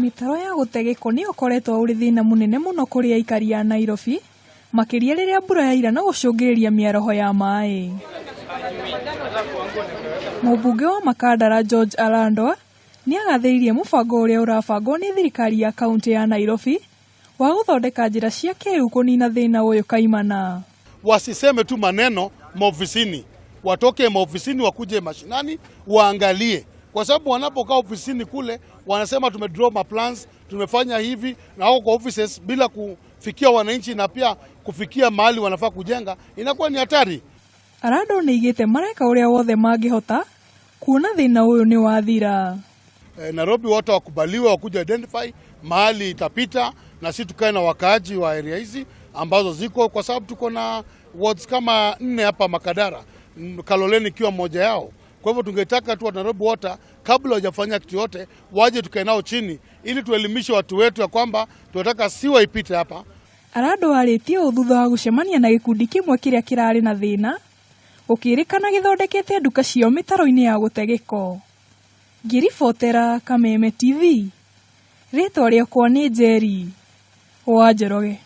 Mitaro ya gutegeko ni ukoretwo uri thina munene muno kuri aikari a Nairobi makiria riria mbura yaira na gucungiriria miaroho ya mai. Mũmbunge wa Makandara George Arandwa ni agathĩrĩirie mũbango ũrĩa ũrabangwo nĩ thirikari ya kaunti ya Nairobi wa gũthondeka njĩra cia kĩrĩu kũnina thĩna ũyũ kaimana. Wasiseme tu maneno maofisini, watoke maofisini wakuje mashinani waangalie, kwa sababu wanapokaa ofisini kule wanasema tumedraw ma plans, tumefanya hivi, na wako kwa offices bila kufikia wananchi na pia kufikia mahali wanafaa kujenga, inakuwa ni hatari. Arandwa nĩoigĩte mareka ũrĩa wothe mangĩhota kuona thĩna ũyũ nĩ wathira. Nairobi wote wakubaliwa wakuja identify mahali itapita, na sisi tukae na wakaaji wa area hizi ambazo ziko, kwa sababu tuko na wards kama 4 hapa Makadara, Kaloleni ikiwa moja yao. Kwa hivyo tungetaka tu Nairobi wote kabla hawajafanya kitu yote waje tukae nao chini ili tuelimishe watu wetu ya kwamba tunataka siwa ipite hapa. Arandwa arĩtie thutha wa gũcemania na gĩkundi kĩmwe kĩrĩa kĩrarĩ na thĩna gũkĩrĩkana gĩthondekete nduka cio mĩtaro-inĩ ya gũte gĩko. Ngĩribotera Kameme TV, rĩtwa rĩakwa nĩ Njeri wa Njoroge.